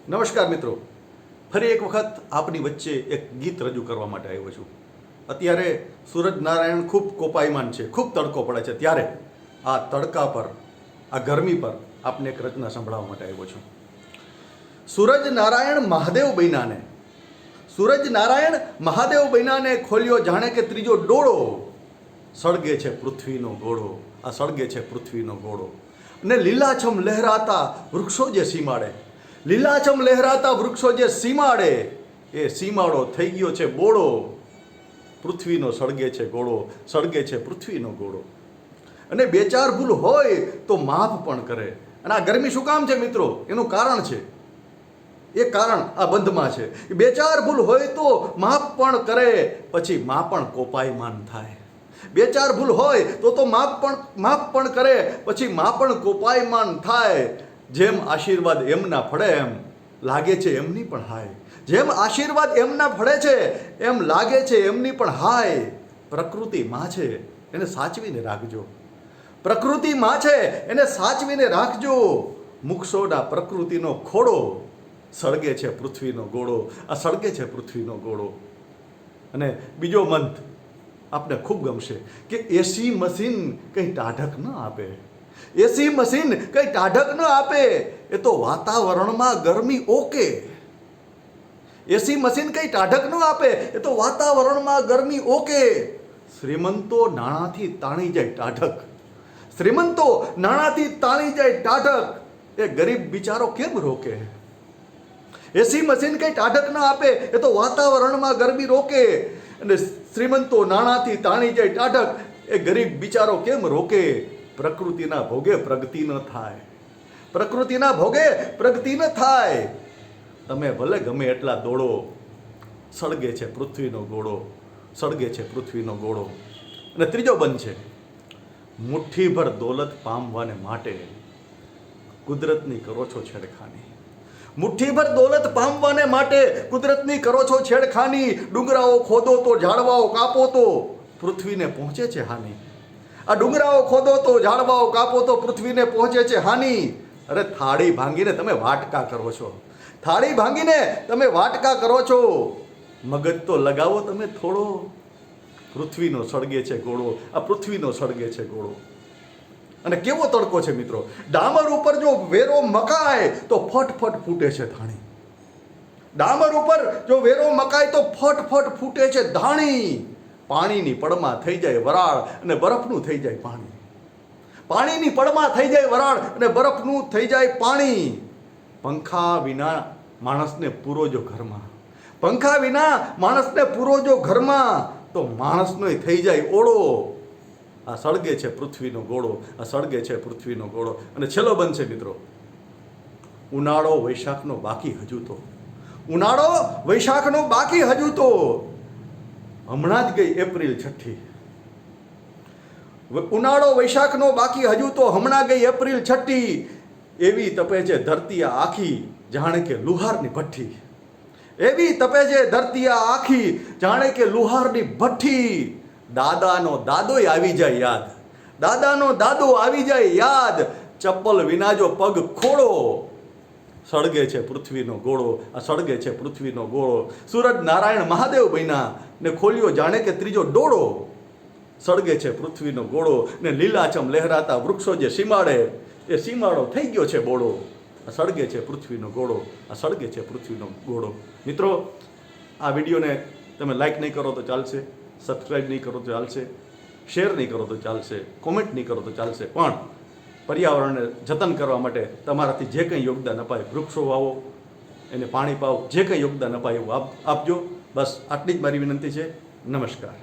નમસ્કાર મિત્રો, ફરી એક વખત આપની વચ્ચે એક ગીત રજૂ કરવા માટે આવ્યો છું. અત્યારે સૂરજ નારાયણ ખૂબ કોપાયમાન છે, ખૂબ તડકો પડે છે, ત્યારે આ તડકા પર, આ ગરમી પર આપને એક રચના સંભળાવવા માટે આવ્યો છું. સૂરજ નારાયણ મહાદેવ બૈનાને ખોલ્યો જાણે કે ત્રીજો ડોળો. સળગે છે પૃથ્વીનો ગોળો, આ સળગે છે પૃથ્વીનો ગોળો. અને લીલાછમ લહેરાતા વૃક્ષો જે સીમાડે, લીલાછમ લહેરાતા વૃક્ષો જે સીમાડે, એ સીમાડો થઈ ગયો છે બોળો. પૃથ્વીનો સળગે છે ગોળો, સળગે છે પૃથ્વીનો ગોળો. અને બે ચાર ભૂલ હોય તો માફ પણ કરે. અને આ ગરમી શું કામ છે મિત્રો? એનું કારણ છે, એ કારણ આ બંધમાં છે. બે ચાર ભૂલ હોય તો માફ પણ કરે, પછી માં પણ કોપાયમાન થાય. બે ચાર ભૂલ હોય તો માફ પણ કરે, પછી માં પણ કોપાયમાન થાય. જેમ આશીર્વાદ એમના ફળે એમ લાગે છે એમની પણ હાય. જેમ આશીર્વાદ એમના ફળે છે એમ લાગે છે એમની પણ હાય. પ્રકૃતિ માં છે એને સાચવીને રાખજો, પ્રકૃતિ માં છે એને સાચવીને રાખજો. મુક્ષોના પ્રકૃતિનો ખોડો, સળગે છે પૃથ્વીનો ગોળો, આ સળગે છે પૃથ્વીનો ગોળો. અને બીજો મંથ આપને ખૂબ ગમશે કે એસી મશીન કંઈ ટાઢક ન આપે. એસી મશીન કંઈ ટાઢક ન આપે, એ તો વાતાવરણમાં ગરમી ઓકે. એસી મશીન કંઈ ટાઢક ન આપે, એ તો વાતાવરણમાં ગરમી ઓકે. શ્રીમંતો નાણાંથી તાણી જાય ટાઢક, શ્રીમંતો નાણાંથી તાણી જાય ટાઢક, એ ગરીબ બિચારો કેમ રોકે? એસી મશીન કંઈ ટાઢક ન આપે, એ તો વાતાવરણમાં ગરમી રોકે. અને શ્રીમંતો નાણાંથી તાણી જાય ટાઢક, એ ગરીબ બિચારો કેમ રોકે? પ્રકૃતિના ભોગે પ્રગતિ ન થાય, પ્રકૃતિના ભોગે પ્રગતિ ન થાય. તમે ભલે ગમે એટલા દોડો, સળગે છે પૃથ્વીનો ગોળો, સળગે છે પૃથ્વીનો ગોળો. અને ત્રીજો બંધ છે, મુઠ્ઠીભર દોલત પામવાને માટે કુદરતની કરો છો છેડખાની. મુઠ્ઠીભર દોલત પામવાને માટે કુદરતની કરો છો છેડખાની. ડુંગરાઓ ખોદો તો ઝાડવાઓ કાપો તો પૃથ્વીને પહોંચે છે હાનિ. આ ડુંગરાઓ ખોદો તો ઝાડવાઓ કાપો તો પૃથ્વીને પહોંચે છે હાનિ. અરે થાળી ભાંગીને તમે વાટકા કરો છો, થાળી ભાંગીને તમે વાટકા કરો છો. મગજ તો લગાવો તમે થોડો. પૃથ્વીનો સળગે છે ગોળો, આ પૃથ્વીનો સળગે છે ગોળો. અને કેવો તડકો છે મિત્રો! ડામર ઉપર જો વેરો મકાય તો ફટ ફૂટે છે ધાણી. ડામર ઉપર જો વેરો મકાય તો ફટ ફૂટે છે ધાણી. પાણીની પડમાં થઈ જાય વરાળ અને બરફનું થઈ જાય પાણી. પાણીની પડમાં થઈ જાય વરાળ અને બરફનું થઈ જાય પાણી. પંખા વિના માણસને પૂરો જો ઘરમાં, પંખા વિના માણસને પૂરો જો ઘરમાં, તો માણસનો થઈ જાય ઓળો. આ સળગે છે પૃથ્વીનો ગોળો, આ સળગે છે પૃથ્વીનો ગોળો. અને છેલ્લો બંધ છે મિત્રો, ઉનાળો વૈશાખનો બાકી હજુ તો, ઉનાળો વૈશાખનો બાકી હજુ તો. હમણાં જ ગઈ એપ્રિલ 6ઠી. ઉનાળો વૈશાખનો બાકી હજુ તો, હમણાં ગઈ એપ્રિલ 6ઠી. એવી તપે છે ધરતી આખી જાણે કે લુહારની ભઠ્ઠી. એવી તપે છે ધરતી આખી જાણે કે લુહારની ભઠ્ઠી. દાદાનો દાદોય આવી જાય યાદ, દાદાનો દાદો આવી જાય યાદ. ચપ્પલ વિના જો પગ ખોડો, સળગે છે પૃથ્વીનો ગોળો, આ સળગે છે પૃથ્વીનો ગોળો. સૂરજ નારાયણ મહાદેવ બન્યા ને ખોલ્યો જાણે કે ત્રીજો ડોળો. સળગે છે પૃથ્વીનો ગોળો. ને લીલાછમ લહેરાતા વૃક્ષો જે સીમાડે, એ સીમાડો થઈ ગયો છે બોળો. આ સળગે છે પૃથ્વીનો ગોળો, આ સળગે છે પૃથ્વીનો ગોળો. મિત્રો, આ વિડીયોને તમે લાઈક નહીં કરો તો ચાલશે, સબસ્ક્રાઈબ નહીં કરો તો ચાલશે, શેર નહીં કરો તો ચાલશે, કોમેન્ટ નહીં કરો તો ચાલશે, પણ પર્યાવરણને જતન કરવા માટે તમારાથી જે કંઈ યોગદાન અપાય, વૃક્ષો વાવો, એને પાણી પાવો, જે કંઈ યોગદાન અપાય એવું આપજો. બસ આટલી જ મારી વિનંતી છે. નમસ્કાર.